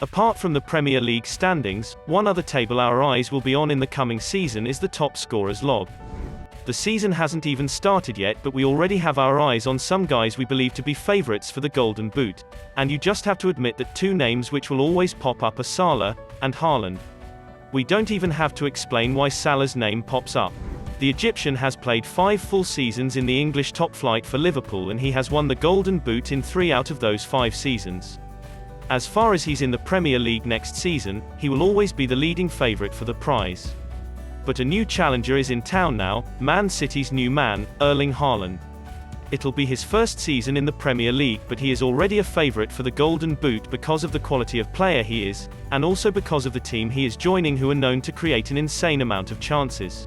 Apart from the Premier League standings, one other table our eyes will be on in the coming season is the top scorers log. The season hasn't even started yet, but we already have our eyes on some guys we believe to be favourites for the Golden Boot. And you just have to admit that two names which will always pop up are Salah and Haaland. We don't even have to explain why Salah's name pops up. The Egyptian has played 5 full seasons in the English top flight for Liverpool, and he has won the Golden Boot in 3 out of those 5 seasons. As far as he's in the Premier League next season, he will always be the leading favourite for the prize. But a new challenger is in town now, Man City's new man, Erling Haaland. It'll be his first season in the Premier League, but he is already a favourite for the Golden Boot because of the quality of player he is, and also because of the team he is joining, who are known to create an insane amount of chances.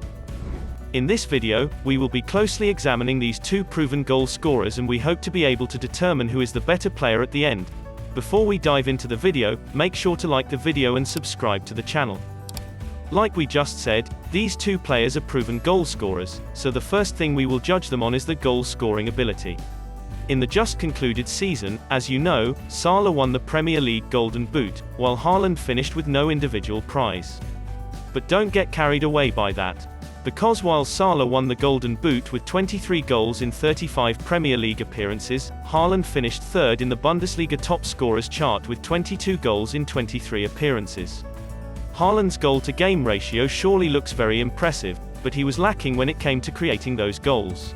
In this video, we will be closely examining these two proven goal scorers, and we hope to be able to determine who is the better player at the end. Before we dive into the video, make sure to like the video and subscribe to the channel. Like we just said, these two players are proven goal scorers, so the first thing we will judge them on is the goal scoring ability. In the just concluded season, as you know, Salah won the Premier League Golden Boot, while Haaland finished with no individual prize. But don't get carried away by that. Because while Salah won the Golden Boot with 23 goals in 35 Premier League appearances, Haaland finished third in the Bundesliga top scorers chart with 22 goals in 23 appearances. Haaland's goal-to-game ratio surely looks very impressive, but he was lacking when it came to creating those goals.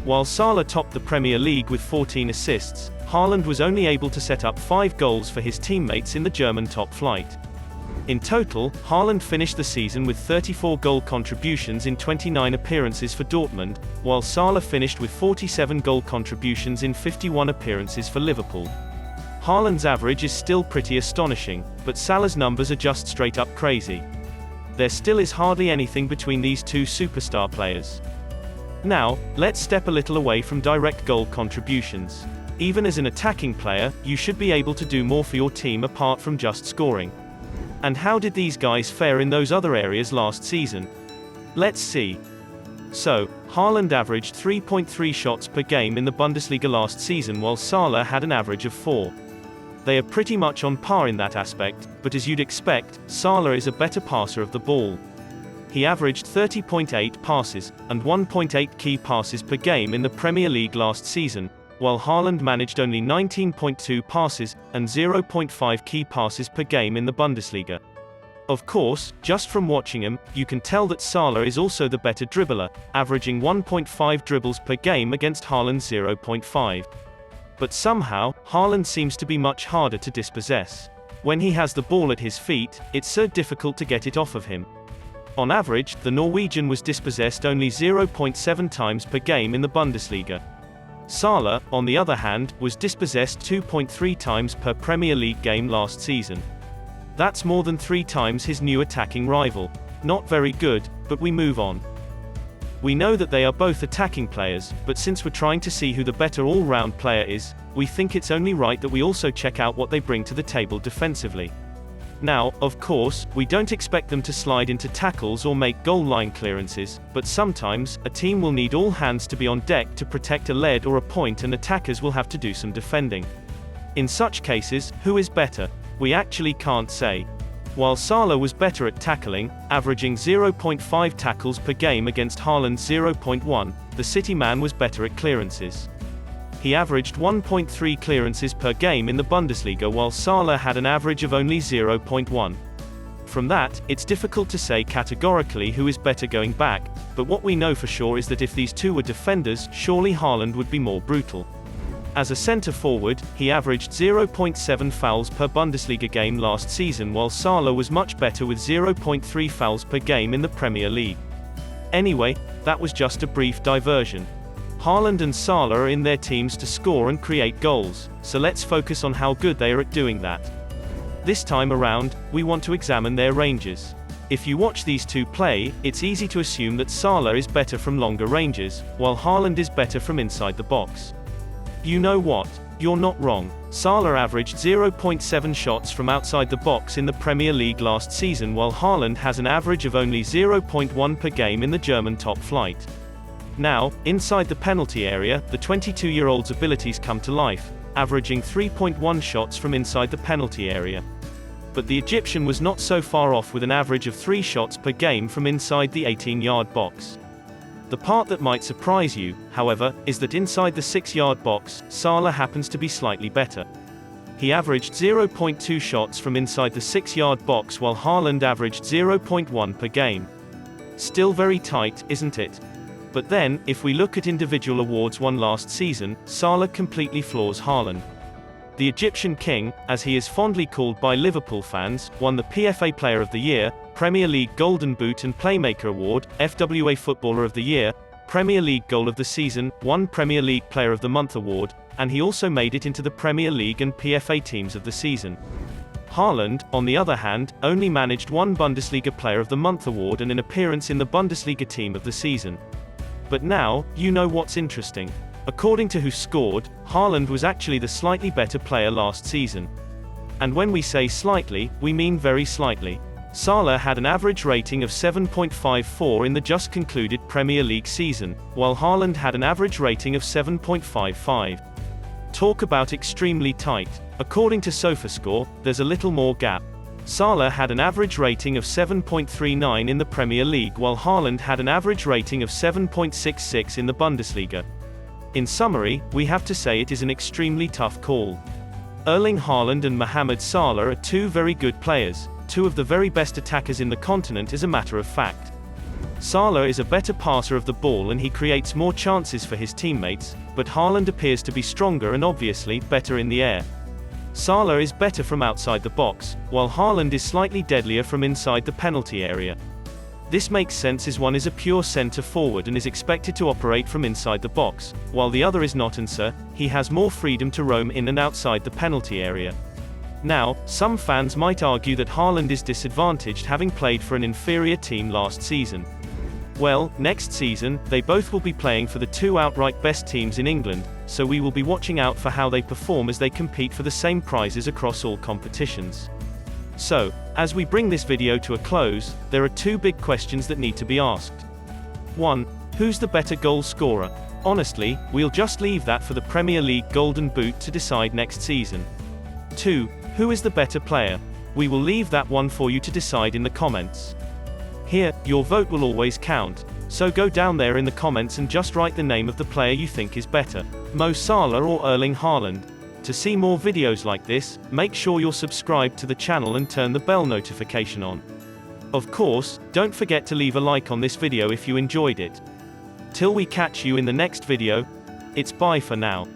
While Salah topped the Premier League with 14 assists, Haaland was only able to set up 5 goals for his teammates in the German top flight. In total, Haaland finished the season with 34 goal contributions in 29 appearances for Dortmund, while Salah finished with 47 goal contributions in 51 appearances for Liverpool. Haaland's average is still pretty astonishing, but Salah's numbers are just straight up crazy. There still is hardly anything between these two superstar players. Now, let's step a little away from direct goal contributions. Even as an attacking player, you should be able to do more for your team apart from just scoring. And how did these guys fare in those other areas last season? Let's see. So, Haaland averaged 3.3 shots per game in the Bundesliga last season, while Salah had an average of 4. They are pretty much on par in that aspect, but as you'd expect, Salah is a better passer of the ball. He averaged 30.8 passes, and 1.8 key passes per game in the Premier League last season, while Haaland managed only 19.2 passes, and 0.5 key passes per game in the Bundesliga. Of course, just from watching him, you can tell that Salah is also the better dribbler, averaging 1.5 dribbles per game against Haaland's 0.5. But somehow, Haaland seems to be much harder to dispossess. When he has the ball at his feet, it's so difficult to get it off of him. On average, the Norwegian was dispossessed only 0.7 times per game in the Bundesliga. Salah, on the other hand, was dispossessed 2.3 times per Premier League game last season. That's more than 3 times his new attacking rival. Not very good, but we move on. We know that they are both attacking players, but since we're trying to see who the better all-round player is, we think it's only right that we also check out what they bring to the table defensively. Now, of course, we don't expect them to slide into tackles or make goal line clearances, but sometimes, a team will need all hands to be on deck to protect a lead or a point, and attackers will have to do some defending. In such cases, who is better? We actually can't say. While Salah was better at tackling, averaging 0.5 tackles per game against Haaland's 0.1, the City man was better at clearances. He averaged 1.3 clearances per game in the Bundesliga, while Salah had an average of only 0.1. From that, it's difficult to say categorically who is better going back, but what we know for sure is that if these two were defenders, surely Haaland would be more brutal. As a centre-forward, he averaged 0.7 fouls per Bundesliga game last season, while Salah was much better with 0.3 fouls per game in the Premier League. Anyway, that was just a brief diversion. Haaland and Salah are in their teams to score and create goals, so let's focus on how good they are at doing that. This time around, we want to examine their ranges. If you watch these two play, it's easy to assume that Salah is better from longer ranges, while Haaland is better from inside the box. You know what? You're not wrong. Salah averaged 0.7 shots from outside the box in the Premier League last season, while Haaland has an average of only 0.1 per game in the German top flight. Now, inside the penalty area, the 22-year-old's abilities come to life, averaging 3.1 shots from inside the penalty area. but the Egyptian was not so far off with an average of 3 shots per game from inside the 18-yard box. The part that might surprise you, however, is that inside the 6-yard box, Salah happens to be slightly better. He averaged 0.2 shots from inside the 6-yard box while Haaland averaged 0.1 per game. Still very tight, isn't it? But then, if we look at individual awards won last season, Salah completely floors Haaland. The Egyptian King, as he is fondly called by Liverpool fans, won the PFA Player of the Year, Premier League Golden Boot and Playmaker Award, FWA Footballer of the Year, Premier League Goal of the Season, won Premier League Player of the Month Award, and he also made it into the Premier League and PFA Teams of the Season. Haaland, on the other hand, only managed one Bundesliga Player of the Month Award and an appearance in the Bundesliga Team of the Season. But now, you know what's interesting. According to Who Scored, Haaland was actually the slightly better player last season. And when we say slightly, we mean very slightly. Salah had an average rating of 7.54 in the just concluded Premier League season, while Haaland had an average rating of 7.55. Talk about extremely tight. According to SofaScore, there's a little more gap. Salah had an average rating of 7.39 in the Premier League while Haaland had an average rating of 7.66 in the Bundesliga. In summary, we have to say it is an extremely tough call. Erling Haaland and Mohamed Salah are two very good players, two of the very best attackers in the continent as a matter of fact. Salah is a better passer of the ball and he creates more chances for his teammates, but Haaland appears to be stronger and obviously better in the air. Salah is better from outside the box, while Haaland is slightly deadlier from inside the penalty area. This makes sense as one is a pure centre-forward and is expected to operate from inside the box, while the other is not, and so he has more freedom to roam in and outside the penalty area. Now, some fans might argue that Haaland is disadvantaged having played for an inferior team last season. Well, next season, they both will be playing for the two outright best teams in England, so we will be watching out for how they perform as they compete for the same prizes across all competitions. So, as we bring this video to a close, there are two big questions that need to be asked. 1. Who's the better goal scorer? Honestly, we'll just leave that for the Premier League Golden Boot to decide next season. 2. Who is the better player? We will leave that one for you to decide in the comments. Here, your vote will always count, so go down there in the comments and just write the name of the player you think is better, Mo Salah or Erling Haaland. To see more videos like this, make sure you're subscribed to the channel and turn the bell notification on. Of course, don't forget to leave a like on this video if you enjoyed it. Till we catch you in the next video, it's bye for now.